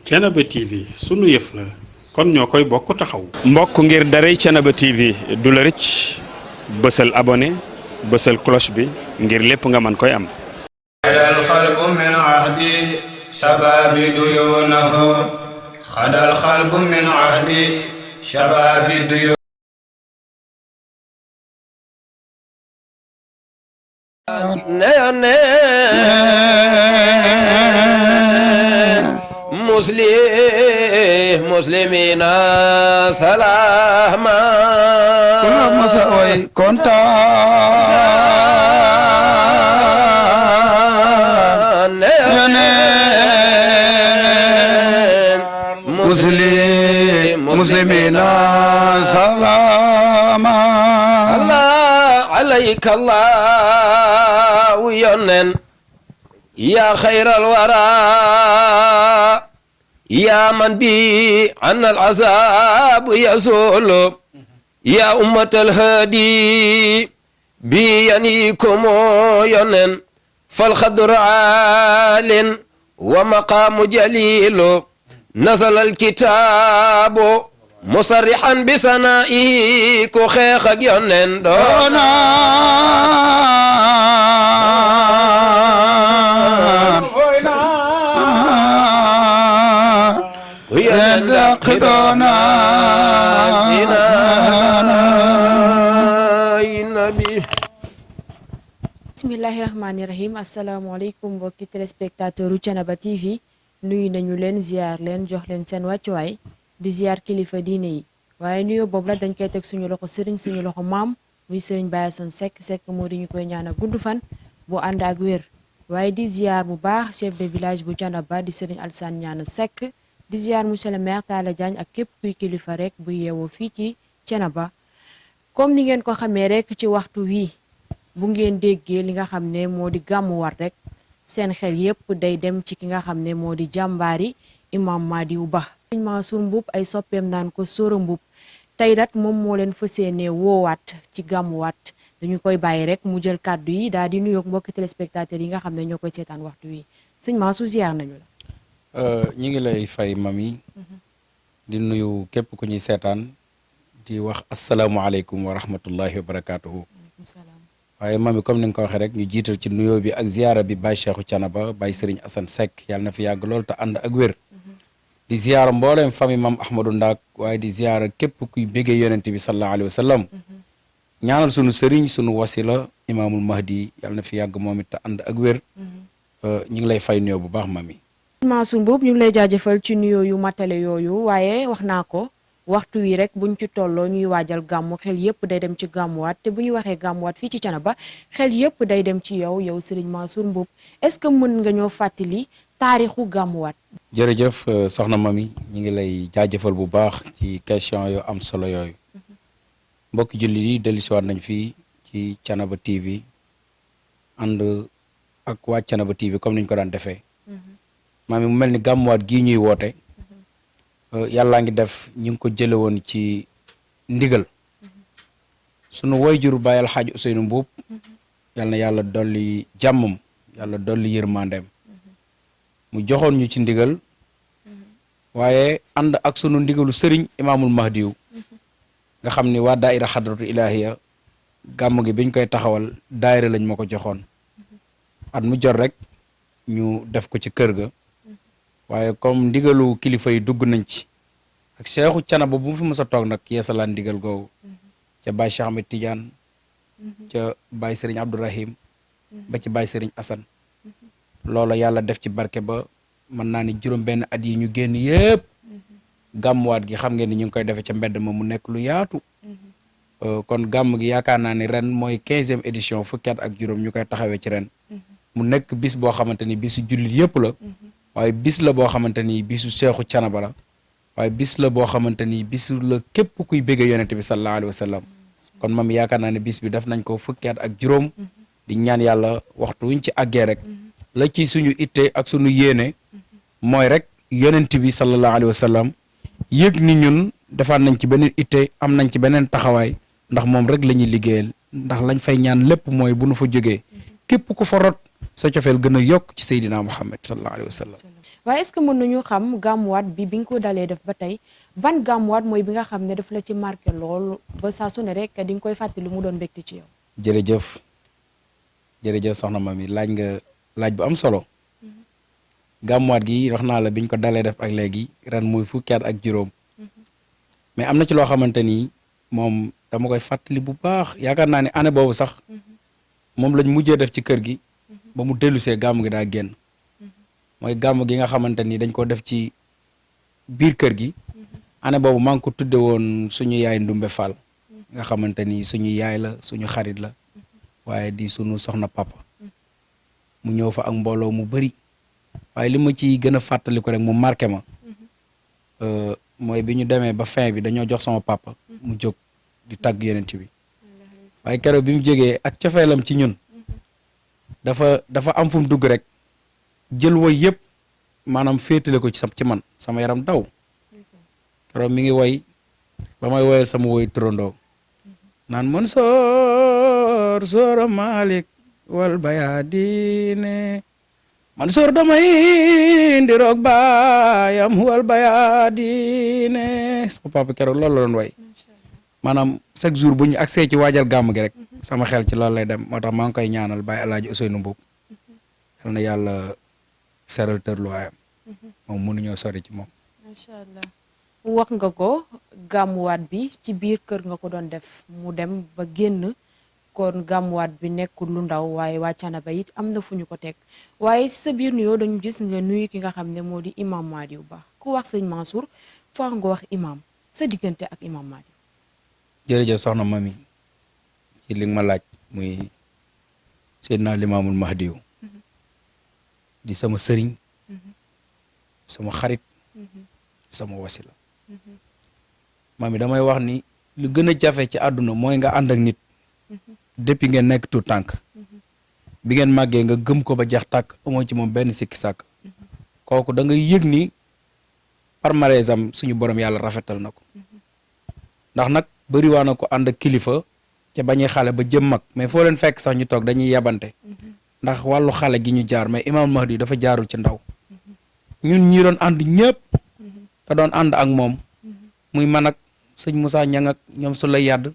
Thiénaba TV sunu yëf la kon ñoo koy bokk taxaw. mbokk ngir daray Thiénaba TV du la rëcc bësal abonné bësal cloche bi ngir lépp nga mën koy am. xadal xalbu min ahdi shababi duyunahu xadal xalbu min ahdi shababi duyunahu muslimina salama kula masa way kontaan muslimina salama Allah alayka Allah yonen ya khairal wara يا من بي عن العذاب يزول يا أمة الهادي بي ينيكم ينن فالخضر عال ومقام جليل نزل الكتاب مصرحا بسنائه كخيخ ينن دونا يلقدنا bismillahirrahmanirrahim. Assalamualaikum mbokki téléspectateur u Thiénaba TV nuyu nañu leen ziar leen jox leen seen wàccuwaay di ziar kilifa diine yi waaye nuyoo boobu la dañ koy teg suñu loxo sëriñ suñu loxo maam muy sëriñ Baye Assane Seck moo di ñu koy ñaan gudd fan bu ànd ak wér waaye di ziar bu baax chef de village bu Thiénaba di sëriñ Alsane Niane Seck di ziar monsieur le maire Talla Diagne ak képp kuy kilifa rek bu yeewoo fii ci Thiénaba comme ni ngeen ko xamee rek ci waxtu wii bu ngeen déggee li nga xam ne moo di gàmmu war rek seen xel yépp day dem ci ki nga xam ne moo di jàmbaari imam Madiou Ba. Sëriñ Mansour Mboup ay soppeem naan ko Sora Mboup tey rat moom moo leen fas yéene woowaat ci gàmmuwaat dañu koy bàyyi rek mu jël kàddu yi daal di nuyoog mbokki téléspectateurs yi nga xam ne ñoo koy seetaan waxtu wi sëñ Mansour ziar nañu la. ñi ngi lay fay mami di nuyu képp ku ñuy seetaan di wax asalaamualeykum wa rahmatullahi wa barakaatuhu. waaye mami comme ni nga ko waxee rek ñu jiital ci nuyoo bi ak ziyaara bi Baye Cheikhou Thiénaba Baye Serigne Assane Seck yàlla na fi yàgg lool te ànd ak wér di ziyaara mbooleem famille mam Ahmadou Ndak waaye di ziyaara képp kuy béggee yonente bi sallallahu alayhi wa sallam ñaanal sunu sëriñ sunu wasila imaamul mahdi yàlla na fi yàgg moom it te ànd ak wér ñi ngi lay fay nuyoo bu baax mami. Mansour Mboup ñu ngi lay jaajëfal ci nuyoo yu matale yooyu waaye wax naa ko waxtu wi rek buñ ci tolloo ñuy waajal gàmmu xel yépp day dem ci gàmmuwaat te bu ñu waxee gàmmuwaat fii ci Thiénaba xel yépp day dem ci yow Serigne Mansour Mboup est-ce que mën nga ñoo fàttali taarixu gàmmuwaat. jërëjëf soxna mami ñi ngi lay jaajëfal bu baax ci question yu am solo yooyu mbokki jullit yi dellusiwaat nañ fii ci Thiénaba TV ànd ak waa Thiénaba TV comme niñ ko daan defee mami mu mel ni gàmmuwaat gii ñuy woote yàllaa ngi def ñu ngi ko jële woon ci ndigal sunu wayjur Baye Alxaaji Ousseynou Mboup yal na yàlla dolli jàmmam yàlla dolli yërmandeem mu joxoon ñu ci ndigal waaye ànd ak sunu ndigalu sëriñ imaamul mahdiyu nga xam ni waa daaira xadratu ilahiya gàmm gi biñ koy taxawal daayira lañ ma ko joxoon at mu jot rek ñu def ko ci kër ga waaye comme ndigalu kilifa yi dugg nañ ci ak Seexu Thiénaba bu mu fi mës a toog nag yeesalaan ndigal googu ca Baye Cheikh Ahmed Tidiane ca Baye Serigne Abdourahim ba ci Baye Serigne Assane loola yàlla def ci barke ba mën naa ni juróom benn at yi ñu génn yëpp gàmmuwaat gi xam ngeen ni ñu ngi koy defee ca mbedd ma mu nekk lu yaatu kon gàmm gi yaakaar naa ni ren mooy 15e édition fukki at ak juróom ñu koy taxawee ci ren mu nekk bis boo xamante ni bisu jullit yëpp la waaye bis la boo xamante ni bisu Seexu Thiénaba la waaye bis la boo xamante ni bisu la képp kuy bëgg yonente bi sallallahu alayhi wa sallam kon mam yaakaar naa ne bis bi def nañ ko fukki at ak juróom di ñaan yàlla waxtu wuñ ci àggee rek la ci suñu itte ak suñu yéene mooy rek yonent bi sallallahu alayhi wa sallam yëg ni ñun defaat nañ ci beneen itte am nañ ci beneen taxawaay ndax moom rek la ñuy liggéeyal ndax lañ fay ñaan lépp mooy bu nu fa jógee képp ku fa rot sa cofeel gën a yokk ci Seydina Muhammad sallallahu alayhi wa sallam waaye est-ce que mën nañu xam gàmmuwaat bi nga ko dalee def ba tey ban gàmmuwaat mooy bi nga xam ne daf la ci marqué lool ba saa su ne rek di nga koy fàttali mu doon mbégte ci yow. jërëjëf soxna Mamy laaj nga laaj bu am solo gàmmuwaat gi wax naa la biñ ko dalee def ak léegi ren muy fukki at ak juróom mais am na ci loo xamante ni moom dama koy fàttali bu baax yaakaar naa ne année boobu sax moom lañ mujjee def ci kër gi ba mu dellusee gàmm gi daa génn mooy gàmm gi nga xamante ni dañ ko def ci biir kër gi année boobu maa ngi ko tudde woon suñu yaay Ndumbe Fall nga xamante ni suñu yaay la suñu xarit la waaye di suñu soxna papa mu ñëw fa ak mbooloo mu bari waaye li ma ci gën a fàttali ko rek mu marqué ma mooy bi ñu demee ba fin bi dañoo jox sama papa mu jóg di tàgg yonent bi waaye keroog bi mu jógee ak cofeelam ci ñun dafa am fu mu dugg rek jël woy yëpp maanaam féetale ko ci man sama yaram daw keroog mi ngi woy ba may woyal sama woy turandoo naan man soor Malik wal bayaadine man soor damay ndiroog baayam wal bayaadine sama papa keroog loolu la doon way maanaam chaque jour bu ñu agsee ci waajal gàmm gi rek sama xel ci loolu lay dem moo tax maa ngi koy ñaanal Baye Alaaji Ousseynou Mbuub yal na yàlla seral tërluwaayam moom mënuñoo sori ci moom. macha allah wax nga ko gàmmuwaat bi ci biir kër nga ko doon def mu dem ba génn kon gàmmuwaat bi nekkul lu ndaw waaye waa Thiénaba it am na fu ñu ko teg waaye sa biir nuyoo dañu gis nga nuyu ki nga xam ne moo di imam Madiou Ba ku wax sëñ Mansour foo nga wax imam sa diggante ak imam Madiou. jërëjëf soxna Mamy ci li nga ma laaj muy Seydina Limaamul Mahdiyu di sama sëriñ sama xarit sama wasila Mamy damay wax ni lu gën a jafe ci àdduna mooy nga ànd ak nit depuis ngeen nekk tout tànk bi ngeen màggee nga gëm ko ba jeex tàkk amoo ci moom benn sikki sàkk kooku da ngay yëg ni palmarès am suñu borom yàlla rafetal na ko ndax nag bëri waa na ko ànd ak kilifa ca bañuy xale ba jëm mag mais foo leen fekk sax ñu toog dañuy yabante ndax wàllu xale gi ñu jaar mais Imam Mahdi dafa jaarul ci ndaw ñun ñi doon ànd ñëpp te doon ànd ak moom muy man ak sëñ Moussa Ñang ak ñoom Sulay Yadd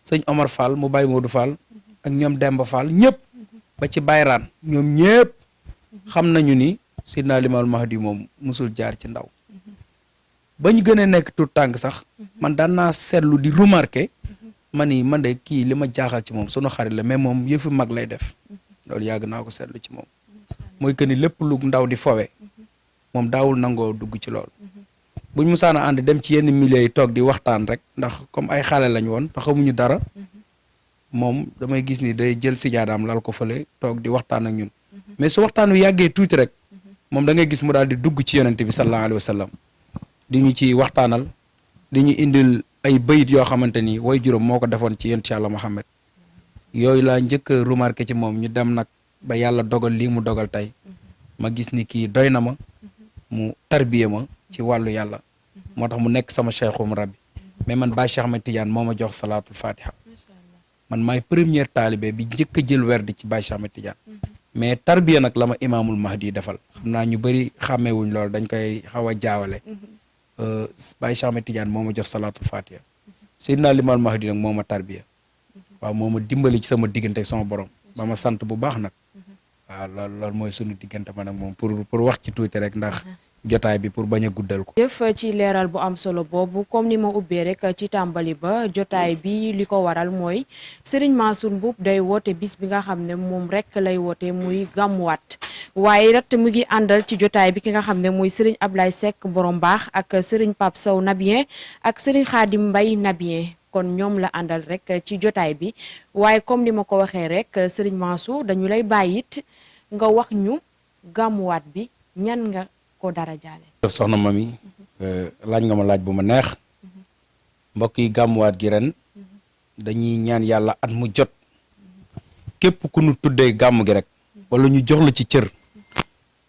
sëñ Omar Fall mu Baye Modou Fall ak ñoom Demba Fall ñëpp ba ci Bayraan ñoom ñëpp xam nañu ni Seydina Limaamul Mahdi moom musul jaar ci ndaw ba ñu gën a nekk tout tànk sax man daan naa seetlu di remarquer ma ni man de kii li ma jaaxal ci moom sunu xarit la mais moom yëfi mag lay def loolu yàgg naa ko seetlu ci moom mooy que ni lépp lu ndaw di fowe moom daawul nangoo dugg ci loolu buñ musaana ànd dem ci yenn milieu yi toog di waxtaan rek ndax comme ay xale lañ woon te xamuñu dara moom damay gis ni day jël sijaadaam lal ko fële toog di waxtaan ak ñun mais su waxtaan wi yàggee tuuti rek moom da ngay gis mu daal di dugg ci yonente bi sallallahu alayhi wa sallam di ñu ci waxtaanal di ñu indil ay bayit yoo xamante ni way juróom moo ko defoon ci yonent Yàlla Muhammad yooyu laa njëkk a remarqué ci moom ñu dem nag ba yàlla dogal lii mu dogal tey ma gis ni kii doy na ma mu tarbiye ma ci wàllu yàlla moo tax mu nekk sama cheikhum rabbi mais man Baye Cheikh Ahmed Tidiane moo ma jox salaatul fatiha man maay première taalibe bi njëkk a jël werd ci Baye Cheikh Ahmed Tidiane mais tarbiya nag la ma imaamul mahdi defal xam naa ñu bëri xàmmeewuñ loolu dañ koy xaw a jaawale Baye Cheikh Ahmed Tidiane moo ma jox salaatul fatiha Seydina Limaamul Mahdi nag moo ma tarbiya waaw moo ma dimbali ci sama diggante sama borom ba ma sant bu baax nag waaw loolu mooy sunu diggante ma nag moom pour wax ci tuuti rek ndax jotaay bi pour bañ a guddal ko. jëf ci leeral bu am solo boobu comme ni ma ubbee rek ci tàmbali ba jotaay bi li ko waral mooy Serigne Mansour Mboup day woote bis bi nga xam ne moom rek lay woote muy gàmmuwaat waaye rat mu ngi àndal ci jotaay bi ki nga xam ne muy Serigne Ablaye Seck borom baax ak Serigne Pape Sow Nabien ak Serigne Khadim Mbaye Nabien kon ñoom la àndal rek ci jotaay bi waaye comme ni ma ko waxee rek Serigne Mansour dañu lay bàyyit nga wax ñu gàmmuwaat bi ñan nga ko dara jaale. soxna Mamy laaj nga ma laaj bu ma neex mbokk yi gàmmuwaat gi ren dañuy ñaan yàlla at mu jot képp ku nu tuddee gàmm gi rek wala ñu jox la ci cër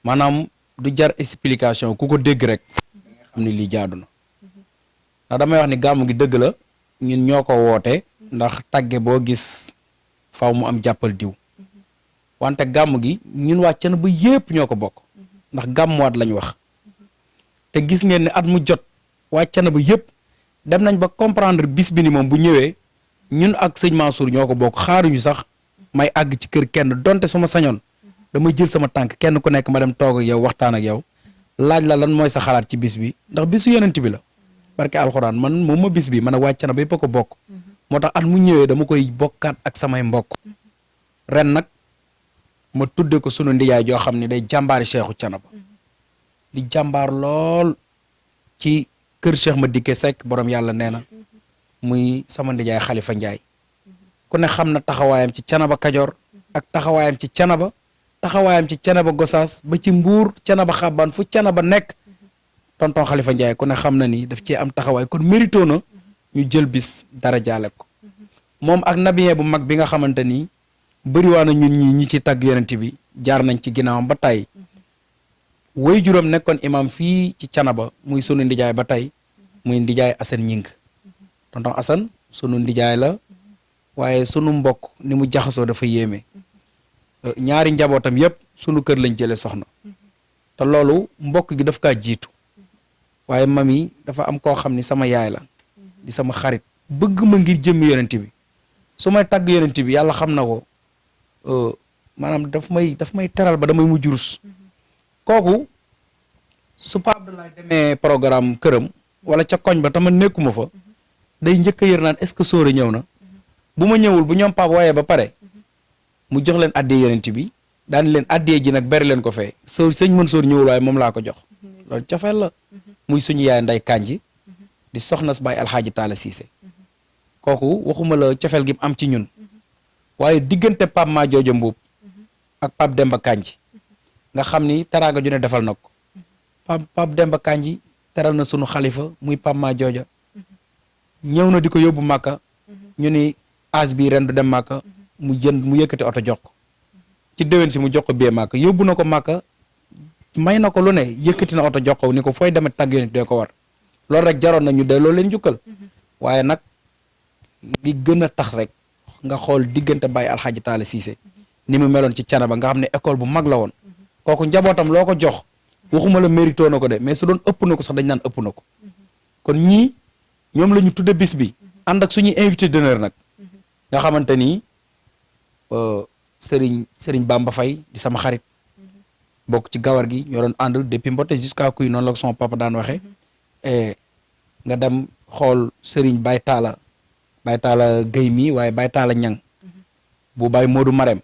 maanaam du jar explication ku ko dégg rek xam ni lii jaadu na ndax damay wax ni gàmm gi dëgg la ñun ñoo ko woote ndax tàgge boo gis faw mu am jàppal diw wante gàmm gi ñun waa Thiénaba yépp ñoo ko bokk ndax gàmmuwaat lañ wax te gis ngeen ne at mu jot waa Thiénaba yëpp dem nañ ba comprendre bis bi ni moom bu ñëwee ñun ak sëñ Mansour ñoo ko bokk xaaruñu sax may àgg ci kër kenn donte su ma sañoon damay jël sama tànk kenn ku nekk ma dem toog ak yow waxtaan ak yow laaj la lan mooy sa xalaat ci bis bi ndax bisu yonent bi la barke alxuraan man moom ma bis bi man a waa Thiénaba yëpp a ko bokk moo tax at mu ñëwee dama koy bokkaat ak samay mbokk ren nag ma tudde ko sunu ndiyaay joo xam ne day jàmbaari Seexu Thiénaba di jàmbaar lool ci kër Cheikh Madické Seck borom yàlla nee na muy sama ndijaay Xalifa Njaay ku ne xam na taxawaayam ci Thiénaba Kajoor ak taxawaayam ci Thiénaba Gosaas ba ci Mbuur Thiénaba Xabaan fu Thiénaba nekk tonton Xalifa Njaay ku ne xam na ni daf cee am taxawaay kon mérito na ñu jël bis dara jaale ko moom ak nabiyee bu mag bi nga xamante ni bëriwaa na ñun ñi ci tagg yonent bi jaar nañ ci ginnaawam ba tey way juróom nekkoon imam fii ci Thiénaba muy sunu ndijaay ba tey muy ndijaay Assane Ñing tonton Assane sunu ndijaay la waaye sunu mbokk ni mu jaxasoo dafa yéeme ñaari njabootam yépp sunu kër lañ jële soxna te loolu mbokk gi daf kaa jiitu waaye mami dafa am koo xam ni sama yaay la di sama xarit bëgg ma ngir jëmmi yonent bi su may tàgg yonent bi yàlla xam na ko maanaam daf may teral ba damay mujj rus kooku su Pape Abdoulaye demee programme këram wala ca koñ ba tama nekkuma fa day njëkk a yër naan est-ce que sóora ñëw na bu ma ñëwul bu ñoom Pape waaye ba pare mu jox leen addee yonent bi daan leen addee ji nag bari leen ko fee sëñ Mansour ñëwul waaye moom laa ko jox loolu cofeel la muy suñu yaay nday Kànji di soxna si Baay Alxaaji Taala Siise kooku waxuma la cofeel gi am ci ñun waaye diggante Pape maa joojo Mbuub ak Pape Demba Kànji nga xam ni teraanga ju ne defal na ko Pape Demba Kànji teral na sunu xalifa muy Pape maa jooja ñëw na di ko yóbbu Màkka ñu ni as bii ren du dem Màkka mu yëkkati oto jox ko ci déwén si mu jox ko bee Màkka yóbbu na ko Màkka may na ko lu ne yëkkati na oto jox ko ni ko fooy demee tàgg yonent dee ko war loolu rek jaroon na ñu delloo leen njukkal waaye nag li gën a tax rek nga xool diggante Baye Alxaaji Taala Siise ni mu meloon ci Thiénaba nga xam ne école bu mag la woon kooku njabootam loo ko jox waxuma la mérito na ko de mais su doon ëpp na ko sax dañ naan ëpp na ko kon ñii ñoom la ñu tudde bis bi ànd ak suñuy invité d'honneur nag nga xamante ni Serigne Bamba Faye di sama xarit bokk ci gawar gi ñoo doon ànd depuis Mbote jusqu'à kuy noonu la ko son papa daan waxee nga dem xool Serigne Baye Talla Guèye mi waaye Baye Talla Ñang bu Baye Modou Marème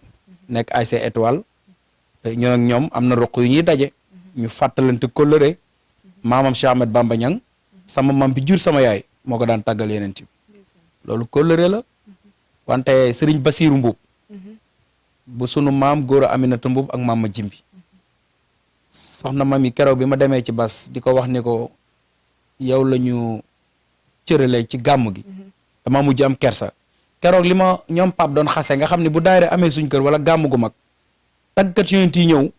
nekk ASC Étoile ñoo ak ñoom am na roq yu ñuy daje ñu fàttalante kóllëre maamam Cheikh Ahmed Bamba Ñang sama mam bi jur sama yaay moo ko daan tàggal yeneen bi loolu kóllëre la wante Serigne Basiiru Mbuub bu sunu maam góor a Aminata Mbuub ak maam ma jimbi soxna mami keroog bi ma demee ci bas di ko wax ni ko yow la ñu cëralee ci gàmm gi dama mujj am kersa keroog li ma ñoom Pape doon xase nga xam ne bu daayira amee suñ kër wala gàmm gu mag tàggat yonent yi ñëw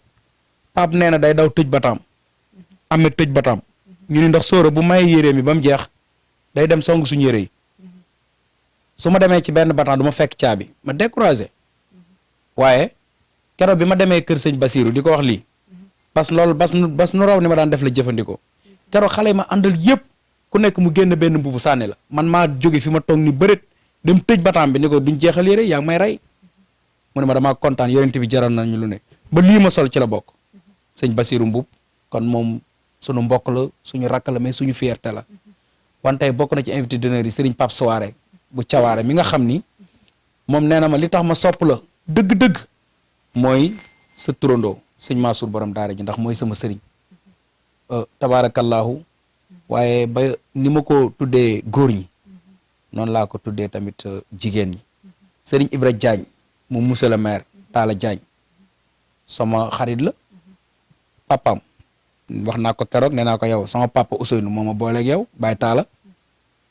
Pape nee na day daw tëj bataam amee tëj bataam ñu ni ndax sóora bu may yére mi ba mu jeex day dem song suñu yére yi su ma demee ci benn bataam du ma fekk caabi ma découragé waaye keroog bi ma demee kër sëñ Basiiru di ko wax lii parce que loolu bas nu raw ni ma daan def la jëfandikoo keroog xale yi ma àndal yëpp ku nekk mu génn benn mbubu sànni la man maa jóge fi ma toog ni bëreet dem tëj bataam bi ni ko duñ jeexal yére yaa ngi may rey mu ne ma damaa kontaan yonent bi jaral nañu lu ne ba lii ma sol ci la bokk sëñ Basiiru Mbuub kon moom suñu mbokk la suñu rakk la mais suñu fierté la wante bokk na ci invité d'honneur yi Serigne Pape Soare bu Cawaare mi nga xam ni moom nee na ma li tax ma sopp la dëgg-dëgg mooy sa turandoo sëñ Mansour borom daara ji ndax mooy sama sëriñ tabaarakallaahu waaye ba ni ma ko tuddee góor ñi noonu laa ko tuddee tamit jigéen ñi sëriñ Ibra Diagne mu monsieur le maire Talla Diagne sama xarit la papam wax naa ko keroog nee naa ko yow sama papa Ousseynou moo ma booleeg yow Baye Talla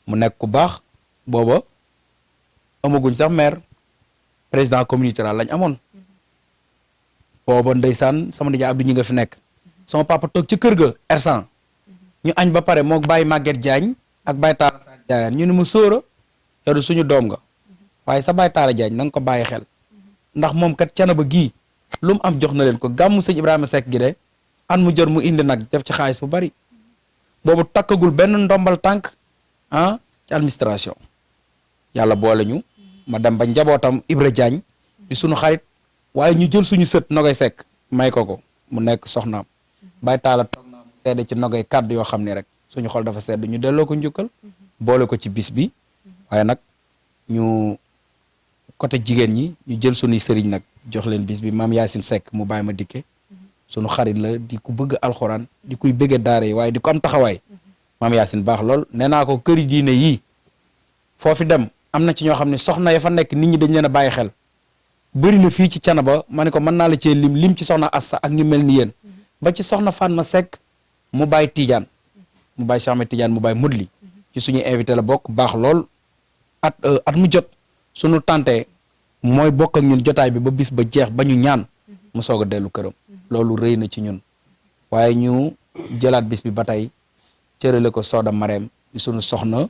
mu nekk ku baax booba amaguñ sax maire président communauté lañ amoon booba ndeysaan sama nijaay Abdou ñi nga fi nekk sama papa toog ci kër ga ersan ñu añ ba pare moo Baye Maguette Diagne ak Baye Talla Sane Diagne ñu ne mu sóora yow de suñu doom nga waaye sa Baye Talla Diagne na nga ko bàyyi xel ndax moom kat Thiénaba gii lu mu am jox na leen ko gàmmu sëñ Ibrahima Seck gi de an mu jot mu indi nag def ci xaalis bu bari boobu takkagul benn ndombal tànk ci administration yàlla boole ñu ma dem ba njabootam Ibra Diagne di suñu xarit waaye ñu jël suñu sët Nogay Seck may ko mu nekk soxnaam Baye Talla toog naa mu seede ci Nogay kàddu yoo xam ne rek suñu xol dafa sedd ñu delloo ko njukkal boole ko ci bis bi waaye nag ñu côté jigéen ñi ñu jël suñuy sëriñ nag jox leen bis bi maam Yacine Seck mu bàyyi ma dikke suñu xarit la di ku bëgg alxuraan di kuy bëgge daara yi waaye di ko am taxawaay maam Yacine baax lool nee naa ko këri diine yii foofi dem am na ci ñoo xam ne soxna ya fa nekk nit ñi dañ leen a bàyyi xel bëri na fii ci Canaba ma ne ko mën naa la cee lim ci soxna Assa ak ñu mel ni yéen ba ci soxna Fatma Seck mu bàyyi Tidiane mu bàyyi Cheikh Ahmed Tidiane mu bàyyi Mudli ci suñu invité la bokk baax lool at mu jot suñu tante mooy bokk ak ñun jotaay bi ba bis ba jeex ba ñu ñaan mu soog a dellu këram loolu rëy na ci ñun waaye ñu jëlaat bis bi ba tey cërale ko Soda Marème di suñu soxna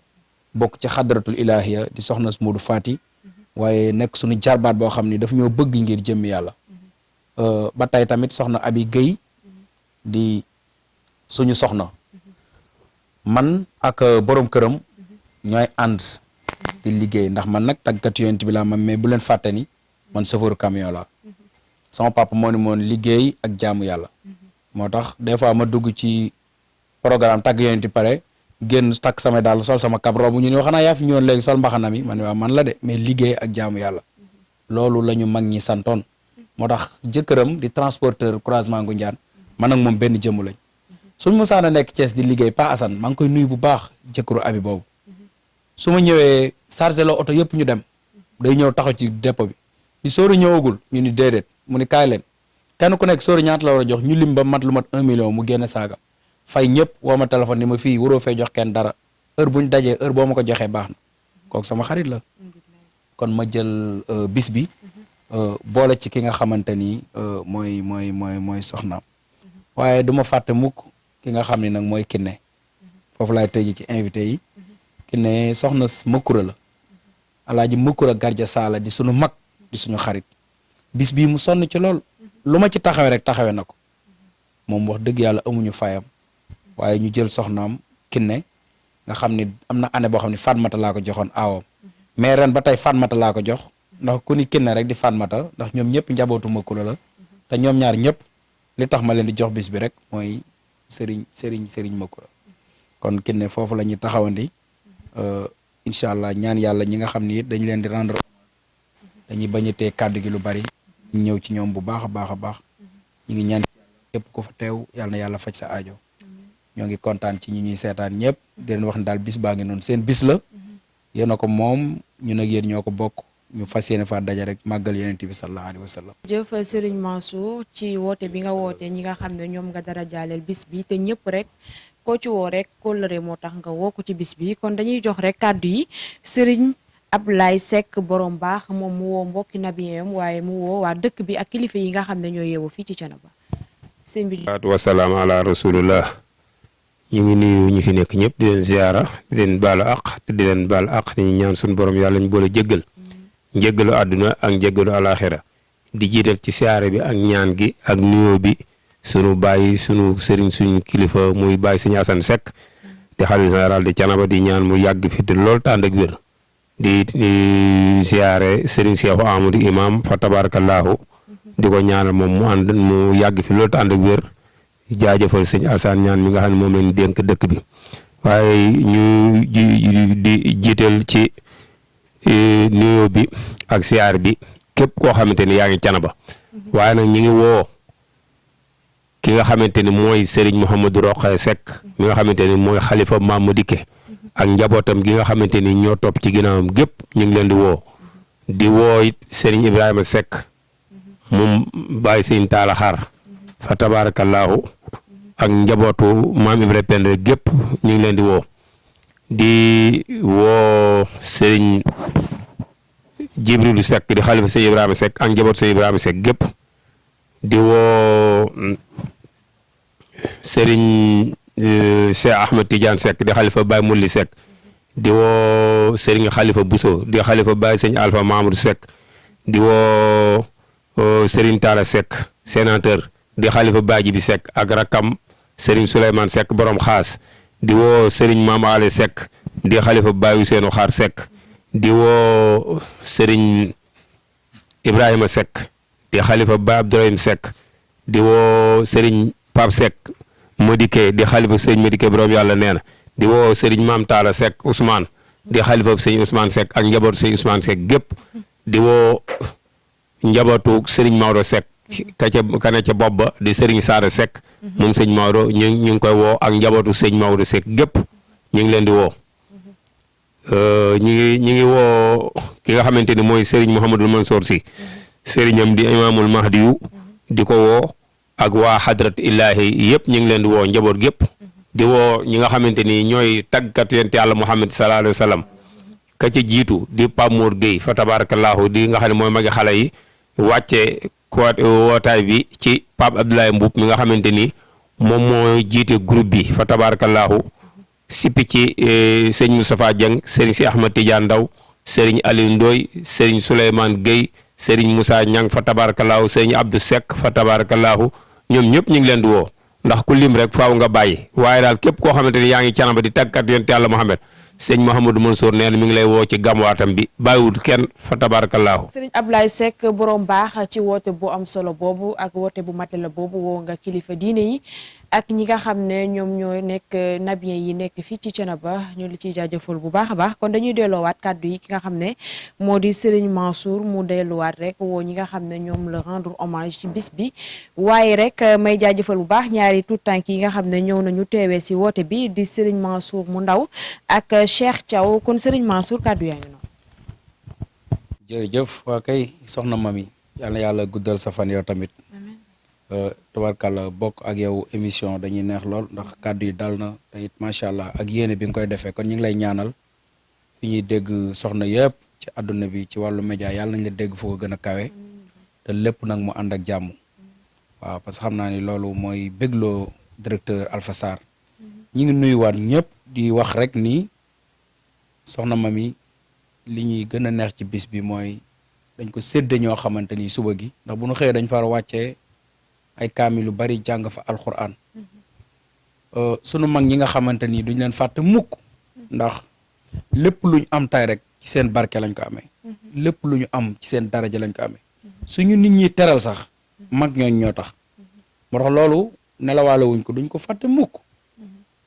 bokk ci xadratul ilahiya di soxna Modou Fati waaye nekk suñu jarbaat boo xam ni daf ñoo bëgg ngir jëmmi yàlla ba tey tamit soxna Abi Guèye di suñu soxna man ak borom këram ñooy ànd di liggéey ndax man nag tàggat yonent bi laa man mais bu leen fàtte ni man chauffeur camion la sama papa moo ni moon liggéey ak jaamu yàlla moo tax des fois ma dugg ci programme tàgg yonent bi pare génn takk samay daal sol sama kab robu ñu ne xanaa yaa fi ñëwoon léegi sol mbaxana mi man ne waaw man la de mais liggéey ak jaamu yàlla loolu la ñu mag ñi santoon moo tax jëkkëram di transporteur croisement Ngoundiane man ak moom benn jëmu lañ suñ musaana nekk Thiès di liggéey Pa Assane maa ngi koy nuyu bu baax jëkkëru abi boobu su ma ñëwee chargé la oto yëpp ñu dem day ñëw taxaw ci dépôt bi ni sóoru ñëwagul ñu ni déedéet mu ni kaay leen kenn ku nekk sóoru ñaata la war a jox ñu lim ba mat lu mat 1 million mu génne saaga fay ñëpp woo ma téléphone ni ma fii waroo fee jox kenn dara heure buñ dajee heure boo ma ko joxee baax na kooku sama xarit la kon ma jël bis bi boole ci ki nga xamante ni mooy soxnaam waaye du ma fàtte mukk ki nga xam ne nag mooy Kiné foofu laay tëj ci invité yi Kiné soxna Makura la alaaji Makura Garja Sala di suñu mag di suñu xarit bis bii mu sonn ci lool lu ma ci taxawe rek taxawe na ko moom wax dëgg yàlla amuñu fayam waaye ñu jël soxnaam Kiné nga xam ni am na année boo xam ne Fatmata laa ko joxoon aawam mais ren ba tey Fatmata laa ko jox ndax ku ni Kiné rek di Fatmata ndax ñoom ñëpp njabootu Makura la te ñoom ñaar ñëpp li tax ma leen di jox bis bi rek mooy Serigne Makura kon Kiné foofu la ñuy taxawandi incha allah ñaan yàlla ñi nga xam ni dañ leen di rendre dañuy bañ a tee kàddu gi lu bari ñu ñëw ci ñoom bu baax a baax a baax ñu ngi ñaan képp ku fa teew yàlla na yàlla faj sa aajo ñoo ngi kontaan ci ñi ñuy seetaan ñëpp di leen wax ne daal bis baa ngi noonu seen bis la yéen a ko moom ñun ak yéen ñoo ko bokk ñu fas yéene faa daja rek màggal yonent bi sallallahu alayhi wa sallam. jëf Serigne Mansour ci woote bi nga woote ñi nga xam ne ñoom nga dara jaaleel bis bi te ñëpp rek koo ci woo rek kóllëre moo tax nga woo ko ci bis bi kon dañuy jox rek kàddu yi Serigne Ablaye Seck borom baax moom mu woo mbokki nabiyam waaye mu woo waa dëkk bi ak kilifa yi nga xam ne ñoo yeewoo fii ci Thiénaba. sëñ bi. wasalaam ala rasulillah ñu ngi nuyu ñi fi nekk ñëpp di leen ziara di leen baalu àq te di leen baal àq te ñu ñaan suñu borom yàlla ñu boole jéggal njéggalu àdduna ak njéggalu alaxira di jiital ci siyaare bi ak ñaan gi ak nuyoo bi sunu bàyyi sunu sëriñ suñu kilifa muy bàyyi suñu Assane Seck di xalifa général di Thiénaba di ñaan mu yàgg fi te lool tànd ak wér di siyaare sëriñ Cheikhu Amadou imam fa tabarakallahu di ko ñaanal moom mu yàgg fi lool tànd ak wér jaajëfal sëñ Assane ñaan mi nga xam ne moom leen dénk dëkk bi waaye ñu di jiital ci nuyoo bi ak siyaar bi képp koo xamante ni yaa ngi Thiénaba waaye nag ñi ngi woo ki nga xamante ni mooy Serigne Mouhamadou Rokhaya Seck mi nga xamante ni mooy xalifa Maam Madické ak njabootam gi nga xamante ni ñoo topp ci ginnaawam gépp ñu ngi leen di woo it Serigne Ibrahima Seck moom bàyyi Serigne Talla Xaar fa tabaarakallaahu ak njabootu Maam Ibrahima Pendre gépp ñu ngi leen di woo Serigne Jibrilu Seck di xalifa Serigne Ibrahima Seck ak njabootu Serigne Ibrahima Seck gépp di woo Serigne Cheikh Ahmed Tidiane Seck di xalifa Baye Mouli Seck di woo Serigne Khalifa Bousso di xalifa Baye Serigne Alpha Mamadou Seck di woo Serigne Talla Seck sénateur di xalifa baaji bi Seck ak rakam Serigne Souleymane Seck borom xaas di woo Serigne Mame Ale Seck di xalifa baayu seenu xaar Seck di woo Serigne Ibrahima Seck di xalifa ba Abdourahim Seck di woo Serigne Pape Seck Modike di xalifa Serigne Modike borom yàlla nee na di woo Serigne Mame Talla Seck Ousmane di xalifa Serigne Ousmane Seck ak njabootu Serigne Ousmane Seck gépp di woo njabootu Serigne Maodo Seck ka ne ca bopp ba di Serigne Saara Seck moom sëñ Maodo ñu ngi koy woo ak njabootu sëñ Maodo Seck gépp ñu ngi leen di woo ñi ngi woo ki nga xamante ni mooy Serigne Mouhamadul Mansour si sëriñam di imaamul Mahdiyu di ko woo ak waa xadrat illaahi yëpp ñu ngi leen di woo njaboot gépp di woo ñi nga xamante ni ñooy tàggat yonent yàlla Muhammad sallallahu alayhi wa sallam ka ci jiitu di Pape Mour Gueye fa tabarakallahu di nga xam ne mooy magi xale yi wàcce wootaay bi ci Pape Abdoulaye Mboup mi nga xamante ni moom mooy jiite groupe bi fa tabarakallahu sippi ci sëñ Moustapha Dieng sëriñ si Ahmad Tidiane Ndaw sëriñ Aliou Ndoy sëriñ Souleymane Gueye sëriñ Moussa Niang fa tabarakallahu sëriñ Abdou Seck fa tabarakallahu ñoom ñëpp ñu ngi leen di woo ndax ku lim rek faaw nga bàyyi waaye daal képp koo xamante ni yaa ngi Thiénaba di tàggat yonent yàlla Muhammad sëñ Mouhamadou Mansour nee na mi ngi lay woo ci gàmmuwaatam bi bàyyiwul kenn fa tabarakallahu sëriñ Ablaye Seck borom baax ci woote bu am solo boobu ak woote bu matela boobu woo nga kilifa diine yi ak ñi nga xam ne ñoom ñoo nekk nabien yi nekk fii ci Thiénaba ñu li ciy jaajëfal bu baax a baax kon dañuy delloowaat kàddu yi ki nga xam ne moo di sëriñ Mansour mu delluwaat rek woo ñi nga xam ne ñoom la rendre hommage ci bis bi waaye rek may jaajëfal bu baax ñaari tout tànk yi nga xam ne ñëw nañu teewee si woote bi di sëriñ Mansour mu ndaw ak Cheikh Thiaw kon sëriñ Mansour kàddu yaa ngi noonu. jërëjëf waa kay soxna Mami yal na yàlla guddal sa fan yow tamit. tabarkàlla bokk ak yow émission dañuy neex lool ndax kàddu yi dal na te it macha allah ak yéene bi nga koy defee kon ñu ngi lay ñaanal fi ñuy dégg soxna yëpp ci àdduna bi ci wàllu média yàlla nañ la dégg foo ko gën a kawe te lépp nag mu ànd ak jàmm waaw parce que xam naa ni loolu mooy bégloo directeur Alpha Sarr ñi ngi nuyuwaat ñëpp di wax rek ni soxna Mami li ñuy gën a neex ci bis bi mooy dañ ko sédde ñoo xamante ni suba gi ndax bu ñu xëyee dañ far wàccee ay kaamil lu bari jàng fa alquran sunu mag ñi nga xamante ni duñ leen fàtte mukk ndax lépp lu ñu am tay rek ci seen barke lañ ko amee lépp lu ñu am ci seen daraja lañ ko amee suñu nit ñi teral sax mag ñooñ ñoo tax moo tax loolu nelawaale wuñ ko duñ ko fàtte mukk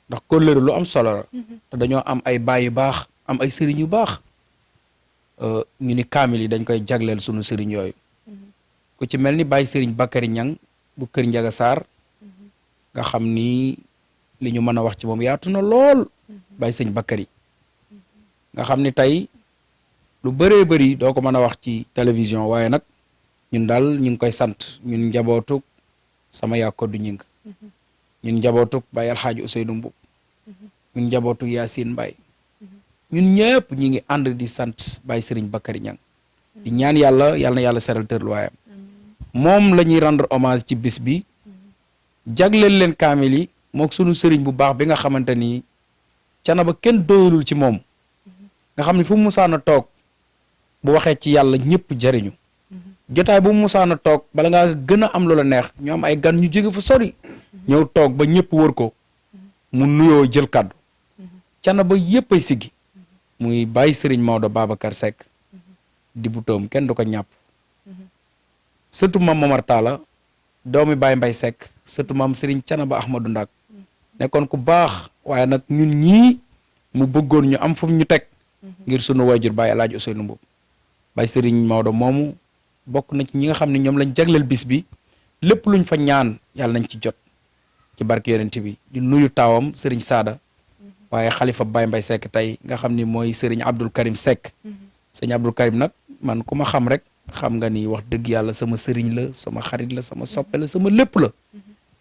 ndax kóllëre lu am solo la te dañoo am ay baay yu baax am ay sëriñ yu baax ñu ni kaamil yi dañ koy jagleel sunu sëriñ yooyu ku ci mel ni Baye Sëriñ Bakary Niang bu kër Njaga Sarr nga xam ni li ñu mën a wax ci moom yaatu na lool Baye Sëñ Bakary nga xam ni tey lu bëree bëri doo ko mën a wax ci télévision waaye nag ñun daal ñu ngi koy sant ñun njabootuk sama yàkko du ñing ñun njabootuk Baye Alxaaji Ousseynou Mboup ñun njabootuk Yacine Mbaye ñun ñëpp ñi ngi ànd di sant Baye Sëriñ Bakary Niang di ñaan yàlla na yàlla seral tërluwaayam moom la ñuy rendre hommage ci bis bi jagleel leen kaamil yi mook sunu sëriñ bu baax bi nga xamante ni Thiénaba kenn doyulul ci moom nga xam ne fu mu musaana toog bu waxee ci yàlla ñëpp jariñu jotaay bu mu musaana toog bala ngaa gën a am lu la neex ñu am ay gan ñu jóge fu sori ñëw toog ba ñëpp wër ko mu nuyoo jël kàddu Thiénaba yëpp ay siggi muy bàyyi sëriñ Maodo Babacar Seck di bu toom kenn du ko ñàpp surtout maam Momar Talla doomi Baye Mbaye Seck surtout maam Serigne Thiénaba Ahmadou Ndak nekkoon ku baax waaye nag ñun ñii mu bëggoon ñu am fu ñu teg ngir sunu waajur Baye El Hadj Ousseynou Mboup Baye Serigne Maodo moomu bokk na ci ñi nga xam ne ñoom lañ jagleel bis bi lépp luñ fa ñaan yàlla nañ ci jot ci barke yonent bi di nuyu taawam Serigne Sada waaye xalifa Baye Mbaye Seck tey nga xam ni mooy Serigne Abdoul Karim Seck Serigne Abdoul Karim nag man ku ma xam rek xam nga ni wax dëgg yàlla sama sëriñ la sama xarit la sama soppe la sama lépp la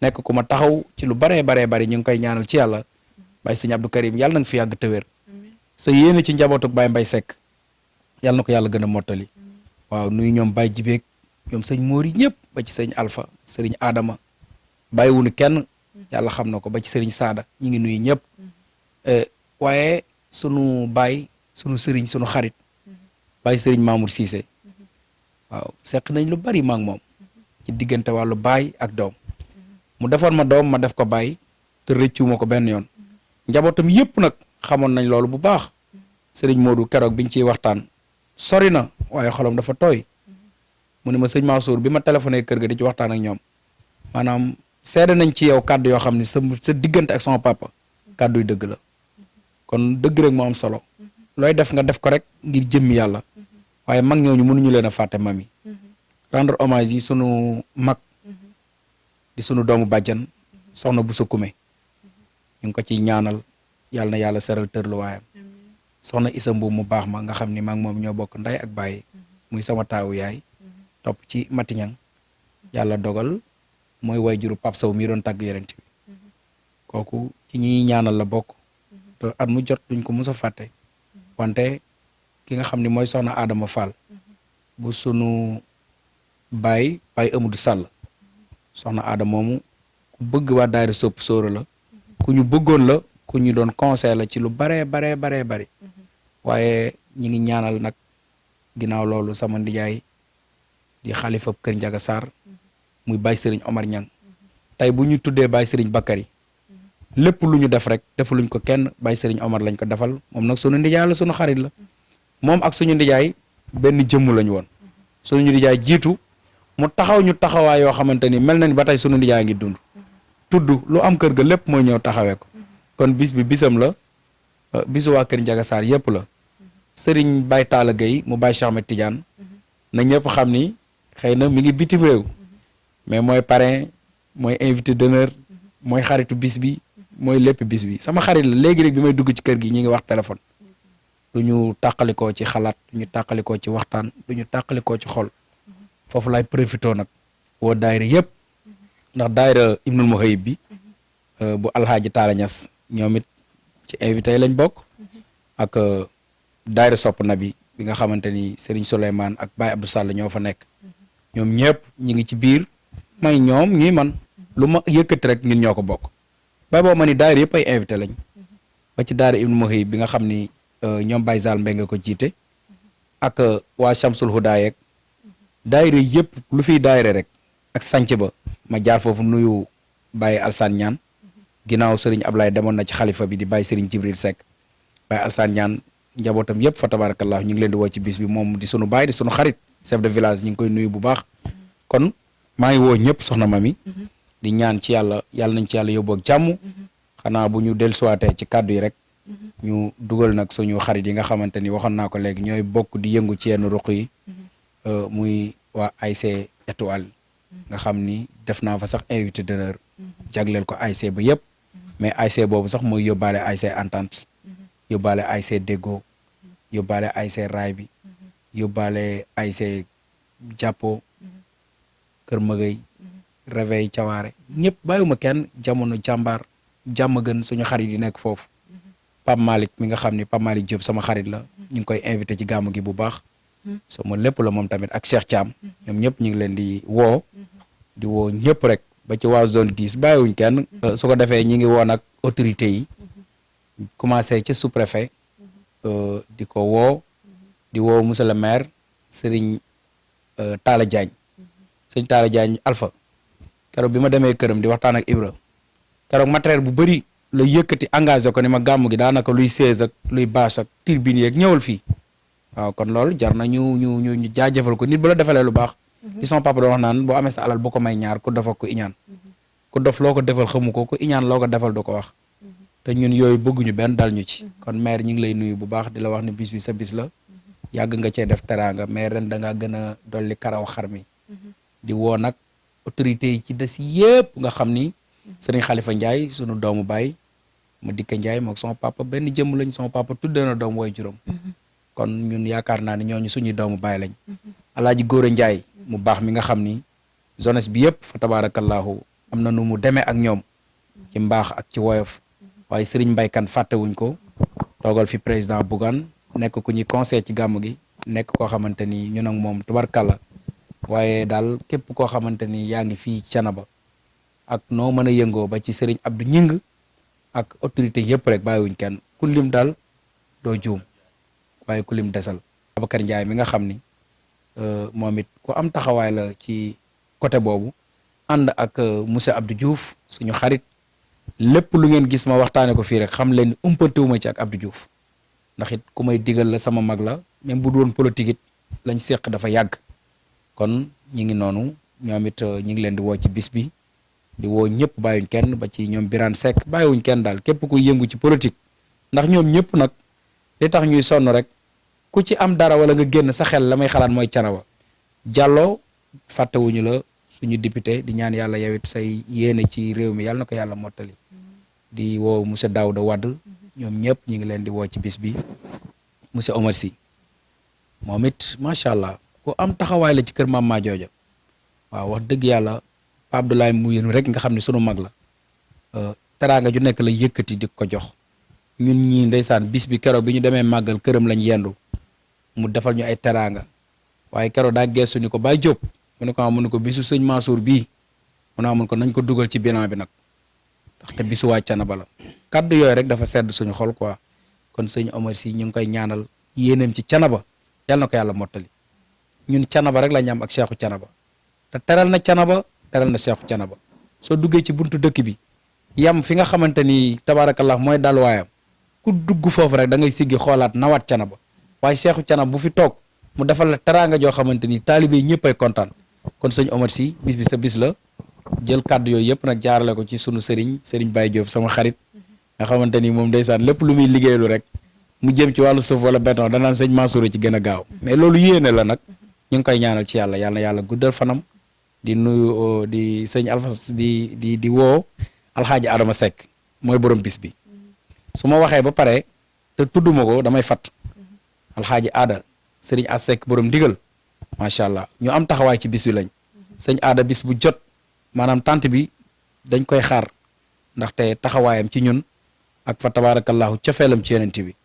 nekk ku ma taxaw ci lu baree bari ñu ngi koy ñaanal ci yàlla Baye Serigne Abdou Karim yàlla na nga fi yàgg te wér sa yéene ci njabootu Baye Mbaye Seck yàlla na ko yàlla gën a mottali waaw nuyu ñoom Baye Jibeek ñoom sëñ Mori ñëpp ba ci sëñ Alpha sëriñ Adama bàyyiwunu kenn yàlla xam na ko ba ci sëriñ Saada ñi ngi nuyu ñëpp waaye sunu baay sunu sëriñ sunu xarit Baye sëriñ Mamour Cissé waaw seq nañ lu bari maak moom ci diggante wàllu baay ak doom mu defoon ma doom ma def ko bàyyi te rëccuwuma ko benn yoon njabootam yépp nag xamoon nañ loolu bu baax sëriñ Modou keroog biñ ciy waxtaan sori na waaye xolam dafa tooy mu ne ma sëñ Mansour bi ma téléphoné kër ga di ci waxtaan ak ñoom maanaam seede nañ ci yow kàddu yoo xam ne sa diggante ak sama papa kàddu yu dëgg la kon dëgg rek moo am solo looy def nga def ko rek ngir jëmmi yàlla waaye mag ñooñu mënuñu leen a fàtte mami rendre hommage yi sunu mag di sunu doomu bàjjan soxna bu sa kume ñu ngi ko ciy ñaanal yàlla na yàlla seral tërluwaayam soxna isa mbuub mu baax ma nga xam ni maa ngi moom ñoo bokk ndey ak bàyyi muy sama taawu yaay topp ci matiñang yàlla dogal mooy waajuru Pape Sow mii doon tàgg yonent bi kooku ci ñi ñaanal la bokk te at mu jot duñ ko mës a fàtte wante ki nga xam ni mooy soxna Adama Fall bu sunu baay Amadou Sall soxna Adama moomu ku bëgg waa daayira sopp sóora la ku ñu bëggoon la ku ñu doon conseil la ci lu baree bari waaye ñi ngi ñaanal nag ginnaaw loolu sama ndijaay di xalifa kër Njaga Sarr muy Baye Serigne Omar Niang tey bu ñu tuddee Baye Serigne Bakary lépp lu ñu def rek defaluñ ko kenn Baye Serigne Omar lañ ko defal moom nag sunu ndijaay la sunu xarit la moom ak suñu ndijaay benn jëmm lañu woon suñu ndijaay jiitu mu taxaw ñu taxawaay yoo xamante ni mel na ni ba tey sunu ndijaay ngi dund tudd lu am kër ga lépp mooy ñëw taxawee ko kon bis bi bisam la bisu waa kër Njaga Sarr yëpp la Serigne Baye Talla Gueye mu Baye Cheikh Ahmed Tidiane na ñëpp xam ni xëy na mi ngi bitim réew mais mooy parrain mooy invité d'honneur mooy xaritu bis bi mooy lépp bis bi sama xarit la léegi rek bi may dugg ci kër gi ñi ngi wax téléphone du ñu tàqalikoo ci xalaat du ñu tàqalikoo ci waxtaan du ñu tàqalikoo ci xol foofu laay profité nag woo daayira yëpp ndax daayira Ibnul Muhayyib bi bu Alhaaji Taala Ñas ñoom it ci invité yi lañ bokk ak daayira Sopp Nabi bi nga xamante ni Serigne Souleymane ak Baye Abdou Sall ñoo fa nekk ñoom ñëpp ñi ngi ci biir may ñoom ñuy man lu ma yëkkati rek ñun ñoo ko bokk bay boo ma ni daayira yëpp ay invité lañ ba ci daayira Ibnul Muhayyib bi nga xam ni ñoom Baye Zal Mbengue nga ko jiite ak waa Shamsul Huda yeeg daayira yëpp lu fiy daayira rek ak sanc ba ma jaar foofu nuyu Baye Alsane Ñaan ginnaaw Serigne Ablaye demoon na ci xalifa bi di Baye Serigne Jibril Seck Baye Alsane Ñaan njabootam yëpp fa tabarakallah ñu ngi leen di woo ci bis bi moom di sunu baay di sunu xarit chef de village ñu ngi koy nuyu bu baax kon maa ngi woo ñëpp soxna mami di ñaan ci yàlla nañ ci yàlla yóbbu ak jàmm xanaa bu ñu dellusiwaatee ci kàddu yi rek ñu dugal nag suñu xarit yi nga xamante ni waxoon naa ko léegi ñooy bokk di yëngu ci yenn ruq yi muy waa ASC Étoile nga xam ni def naa fa sax invité d'honneur jagleel ko ASC ba yëpp mais ASC boobu sax mooy yóbbaale ASC Entente yóbbaale ASC Déggo yóbbaale ASC Raay bi yóbbaale ASC Jàppo Kër Mëgëy Réveil Cawaare ñëpp bàyyiwuma kenn jamono jàmbaar jàmm gën suñu xarit yi nekk foofu Pape Malick mi nga xam ni Pape Malick Diop sama xarit la ñu ngi koy invité ci gàmmu gi bu baax sama lépp la moom tamit ak Cheikh Thiam ñoom ñëpp ñu ngi leen di woo ñëpp rek ba ci waa zone 10 bàyyiwuñ kenn su ko defee ñi ngi woo nag autorité yi commencé ci sous-préfet di ko di woo monsieur le maire Serigne Talla Diagne Serigne Talla Diagne Alpha keroog bi ma demee këram di waxtaan ak Ibra keroog matériel bu bëri la yëkkati engagé ko ni ma gàmmu gi daanaka luy chaise ak luy bâche ak tribune yeeg ñëwal fii waaw kon loolu jar na ñu jaajëfal ko nit bu la defalee lu baax di son papa doon wax naan boo amee sa alal bu ko may ñaar ku dof ak ku iñaan ku dof loo ko defal xamu ko ku iñaan loo ko defal du ko wax te ñun yooyu bëgguñu benn dal ñu ci kon maire ñi ngi lay nuyu bu baax di la wax ne bis bi sa bis la yàgg nga cee def teraanga mais ren da ngaa gën a dolli karaw xar mi di woo nag autorité yi ci des yëpp nga xam ni Serigne Khalifa Ndiaye sunu doomu baay ma dikka Ndiaye mook sama papa benn jëmm lañ sama papa tuddee na doom way juróom kon ñun yaakaar naa ne ñooñu suñuy doomu baay lañ Alaaji Góora Ndiaye mu baax mi nga xam ni jeunesse bi yëpp fa tabarakallahu am na nu mu demee ak ñoom ci mbaax ak ci woyof waaye Serigne Mbaye Kane fàttewuñ ko toogal fi président Bougane nekk ku ñuy conseil ci gàmm gi nekk koo xamante ni ñun ak moom tubarkalla waaye daal képp koo xamante ni yaa ngi fii Thiénaba ak noo mën a yëngoo ba ci Serigne Abdou Ñing ak autorité yëpp rek bàyyiwuñ kenn ku lim daal doo juum waaye ku lim desal Babacar Ndiaye mi nga xam ni moom it ku am taxawaay la ci côté boobu ànd ak monsieur Abdou Diouf suñu xarit lépp lu ngeen gis ma waxtaane ko fii rek xam leen umpantewuma ci ak Abdou Diouf ndax it ku may digal la sama mag la même bu doon politique it lañ seq dafa yàgg kon ñi ngi noonu ñoom it ñi ngi leen di woo ci bis bi di woo ñëpp bàyyuñ kenn ba ci ñoom Birane Seck bàyyiwuñ kenn daal képp kuy yëngu ci politique ndax ñoom ñëpp nag li tax ñuy sonn rek ku ci am dara wala nga génn sa xel la may xalaat mooy Thiénaba Diallo fàttewuñu la suñu député di ñaan yàlla yow it say yéene ci réew mi yàlla na ko yàlla mottali di woo monsieur Daouda Wade ñoom ñëpp ñu ngi leen di woo ci bis bi monsieur Omar Sy moom it macha allah ku am taxawaay la ci kër Mame Madiodia waaw wax dëgg yàlla Pape Abdoulaye mu yéen rek nga xam ne sunu mag la teraanga ju nekk la yëkkati di ko jox ñun ñii ndeysaan bis bi keroog bi ñu demee màggal këram lañ yendu mu defal ñu ay teraanga waaye keroog daa geestu ni ko Baye Diop mu ne ko mu ne ko bisu sëñ Mansour bii mu ne mun ko nañ ko dugal ci bilan bi nag ndaxte bisu waa Thiénaba la kaddu yooyu rek dafa sedd suñu xol quoi kon sëñ Omar Sy ñu ngi koy ñaanal yéeneem ci Thiénaba yàlla na ko yàlla mottali ñun Thiénaba rek la ñu am ak Cheikhou Thiénaba te teral na Thiénaba teral na Cheikhou Thiénaba soo duggee ci buntu dëkk bi yam fi nga xamante ni tabaarakallah mooy dalwaayam ku dugg foofu rek da ngay siggi xoolaat nawaat Thiénaba waaye Cheikhou Thiénaba bu fi toog mu defal la teraanga joo xamante ni taalibe yi ñëpp ay kontaan kon sëñ Omar Sy bis bi sa bis la jël kàddu yooyu yëpp nag jaarale ko ci sunu sëriñ Baye Diop sama xarit nga xamante ni moom ndeysaan lépp lu muy liggéeylu rek mu jëm ci wàllu suuf wala béton danaan sëñ Mansour ci gën a gaaw mais loolu yéene la nag ñu ngi koy ñaanal ci yàlla yàlla na yàlla guddal fanam di nuyu di sëñ Alpha di woo alxaaji Adama Seck mooy borom bis bi su ma waxee ba pare te tudduma ko damay fat alxaaji Ada sëriñ As Seck borom ndigal macha allah ñu am taxawaay ci bis bi lañ sëñ Ada bis bu jot maanaam tant bi dañ koy xaar ndaxte taxawaayam ci ñun ak fa tabaarakallahu cofeelam ci yonent bi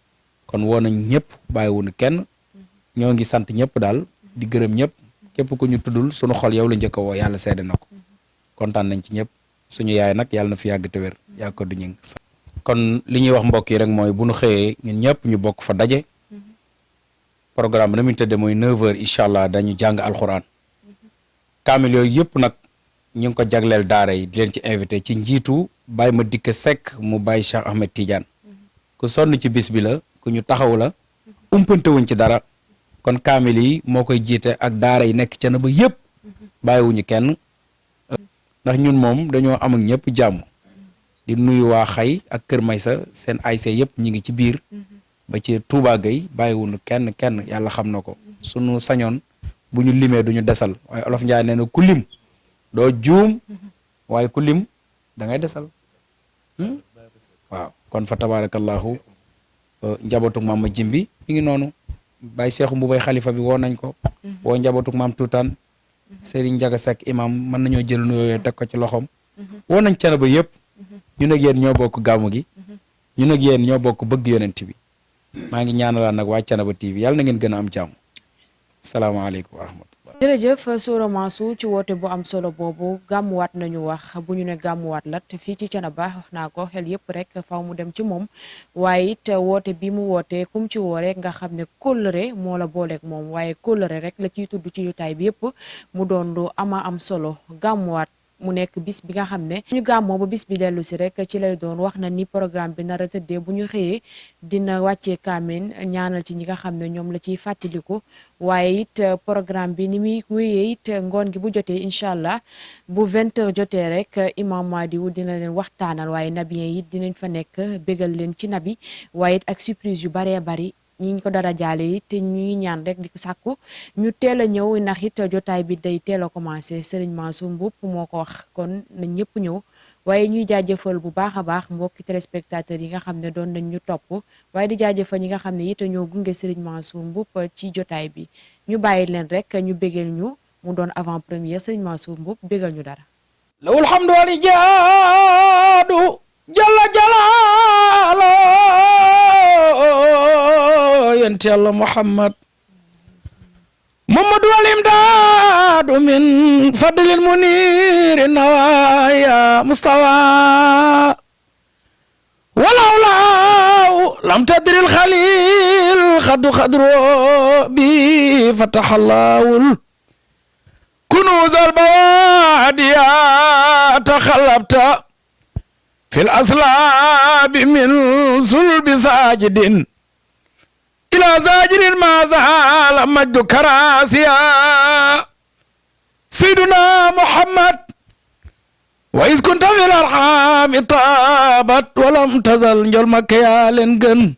kon woo nañ ñëpp bàyyiwuñu kenn ñoo ngi sant ñëpp daal di gërëm ñëpp képp ku ñu tuddul sunu xol yow la njëkk a woo yàlla seede na ko kontaan nañ ci ñëpp suñu yaay nag yàlla na fi yàgg te wér yaa ko du ñu kon li ñuy wax mbokk yi rek mooy bu ñu xëyee ñun ñëpp ñu bokk fa daje programme bi na muy tëdde mooy 9h incha allah dañu jàng alxuraan kaamil yooyu yëpp nag ñu ngi ko jagleel daara yi di leen ci invité ci njiitu Baye ma dikk Seck mu Baye Cheikh Ahmed Tidiane ku sonn ci bis bi la ku ñu taxaw la umpante wuñ ci dara kon kaamil yi moo koy jiite ak daara yi nekk Thiénaba yëpp bàyyiwuñu kenn ndax ñun moom dañoo am ak ñëpp jàmm di nuyu waa xay ak Kër Maysa seen ASC yëpp ñi ngi ci biir ba ci Touba Gueye bàyyiwuñu kenn yàlla xam na ko sunu sañoon bu ñu limee duñu desal waaye Olof Njaay nee na ku lim doo juum waaye ku lim da ngay desal waaw kon fa tabarakallahu njabootug maam ma jimbi mi ngi noonu Baye Seexu Mbubay xalifa bi woo nañ ko woo njabootug maam Tuutaan Serigne Ndiaga Seck imam mën nañoo jël nuyoo teg ko ci loxoom woo nañ Thiénaba yëpp ñun ak yéen ñoo bokk gàmmu gi ñun ak yéen ñoo bokk bëgg yonent bi maa ngi ñaanalaat nag waa Thiénaba TV yàlla na ngeen gën a am jàmm salaamaaleykum wa rahmatulah. jërëjëf Soura Mansour ci woote bu am solo boobu gàmmuwaat nañu wax bu ñu ne gàmmuwaat la te fii ci Thiénaba wax naa ko xel yëpp rek faw mu dem ci moom waaye it woote bi mu woote kum ci woo rek nga xam ne kóllëre moo la booleeg moom waaye kóllëre rek la ciy tudd ci jotaay bi yëpp mu doon lu ama am solo gàmmuwaat mu nekk bis bi nga xam ne ñu gàmmoo ba bis bi dellu si rek ci lay doon wax na ni programme bi nar a tëddee bu ñu xëyee dina wàccee kaamin ñaanal ci ñi nga xam ne ñoom la ciy fàttaliku waaye it programme bi ni muy wéyee it ngoon gi bu jotee incha allah bu 20h jotee rek imam Madiou dina leen waxtaanal waaye nabiyen it dinañ fa nekk bégal leen ci nabi waaye it ak surprise yu baree bari ñi ñu ko dara jaale yi te ñu ngi ñaan rek di ko sàkku ñu teel a ñëw ndax it jotaay bi day teel a commencé Serigne Mansour Mboup moo ko wax kon na ñëpp ñëw waaye ñuy jaajëfal bu baax a baax mbokki téléspectateurs yi nga xam ne doon nañ ñu topp waaye di jaajëfal ñi nga xam ne it ñoo gunge Serigne Mansour Mboup ci jotaay bi ñu bàyyi leen rek ñu bégal ñu mu doon avant première Serigne Mansour Mboup bégal ñu dara lawul hamdu wal ijaadu jalla jalaalo yonent Yàlla Muhammad Muhammadu walim daadu min fadlil muniri nawaya mustawa walawlaw lam tadril khalil khadu khadro bi fatahallawul كنوز البوادي تخلبت في الأصلاب من صلب ساجد إلى زاجر ما زال مجد كراسيا سيدنا محمد وإذ كنت في الأرحام طابت ولم تزل نجل مكيا لنجن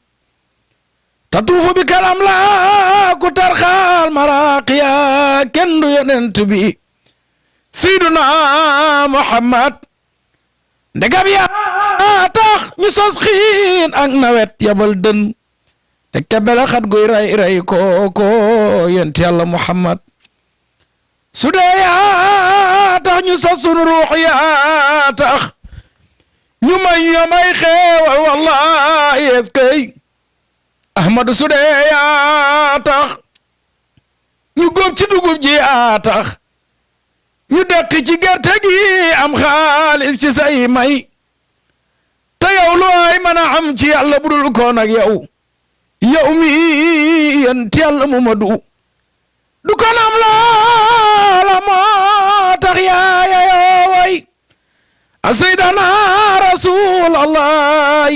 تطوف بك الأملاك ترخى المراقيا كندو ينتبي سيدنا محمد ndegam yaa tax ñu sos xiin ak nawet yabal dën te kebela xat guy ray kooko yent yàlla Muhammad su dee yaa tax ñu sos sunu ruux yaa tax ñu may yamay xeewal wallahi eskay Ahmadu su dee yaa tax ñu góob ci dugub ji yaa tax ñu dekk ci gerte gi am xaalis ci say may te yow lu ay mën a am ci yàlla budul ko nag yow mi yent yàlla Mamadu du ko nam loola moo tax yaaya yoo way a saydana rasulallah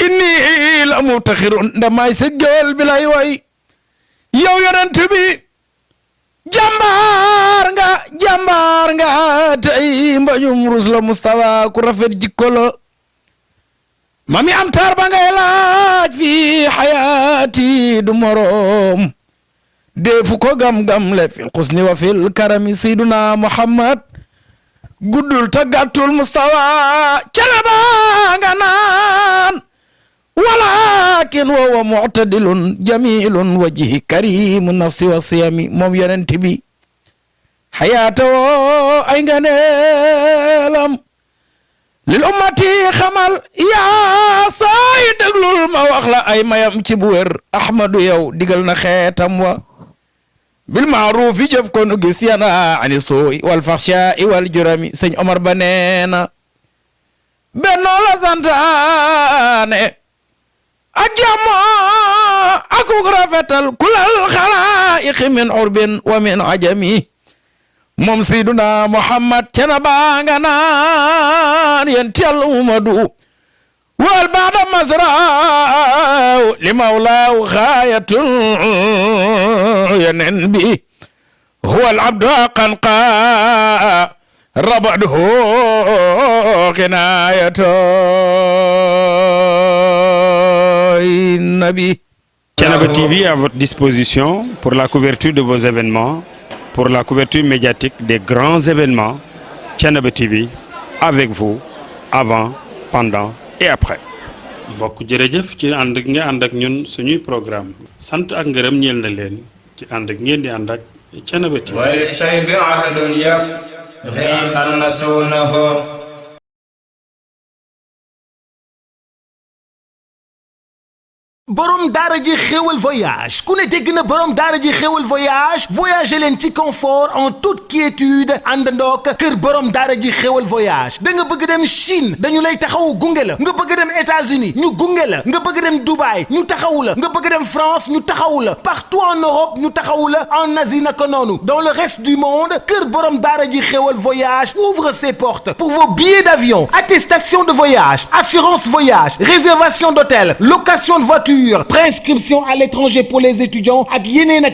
inni la muftaxirun ndamay sa géwél bi lay way yow yonent bi jàmbaar nga tey mbañum rus la Mustafa ku rafet jikko la mami am taar ba ngay laaj fi xayaati du morom defu ko gam-gam le fil xusni wa fil karami sayduna Muhammad guddul ta gàttul Mustafa calaba nga naan walakin wa mu'tadilun jamilun wajhi karimu nafsi wa siyami moom yonent bi xayaata woo ay nganeelam lil ummati xamal yaa saay déglul ma wax la ay mayam ci bu wér ahmadu yow digal na xeetam wa bil maarufi jëf ko nu gis yana ani sooy wal faxshaai wal jurami sëñ Omar ba neena bennoo la santaane ak jàmm akuk rafetal kulal xalaa'iqi min urbin wa min ajami moom Seyduna Muhammad cena baanga naan yent Yàlla Mamadu wal baada masraaw li mawlaaw xaayatun yenen bi huwa al abdu haqqan qaa rabadhu qinaayatu nabi. Thiénaba TV à votre disposition pour la couverture de vos événements, pour la couverture médiatique des grands événements. Thiénaba TV avec vous avant, pendant et après. mbokk jërëjëf ci ànd ak nga ànd ak ñun suñuy programme sant ak ngërëm ñeel na leen ci ànd ak ngeen di ànd ak Thiénaba TV. wali say bi ahdun yab xiran an nasuunahu borom daara ji xéwal voyage ku ne dégg na borom daara ji xéwal voyage voyager leen ci confort en toute quiétude àndandook kër borom daara ji xéwal voyage da nga bëgg dem Chine dañu lay taxaw gunge la nga bëgg dem États-Unis ñu gunge la nga bëgg dem Dubaï ñu taxaw la nga bëgg dem France ñu taxaw la partout en Europe ñu taxaw la en Asie naka noonu dans le reste du monde kër borom daara ji xéwal voyage ouvre ses portes pour vos billets d'avion attestation de voyage assurance voyage réservation d'hôtel location de voiture préinscription à l'étranger pour les étudiants ak yeneen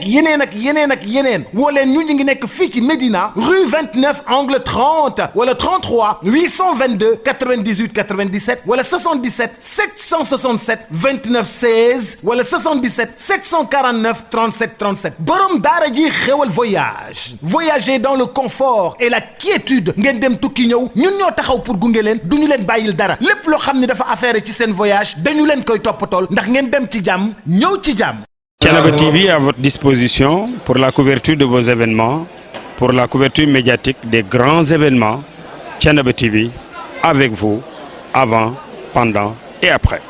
woo leen ñu ngi nekk fii ci Médina rue 29 angle 30 wala 33 822 98 97 wala 77 767 29 16 wala 77 749 37 37 borom daara ji xéwal voyage voyager dans le confort et la quiétude ngeen dem tukki ñëw ñun ñoo taxaw pour gunge leen du ñu leen bàyyil dara lépp loo xam ne dafa affaire ci seen voyage dañu leen koy toppatool ndax ngeen dem ci jàmm ñëw ci jàmm. Thiénaba TV à votre disposition pour la couverture de vos événements, pour la couverture médiatique des grands événements. Thiénaba TV avec vous avant, pendant et après.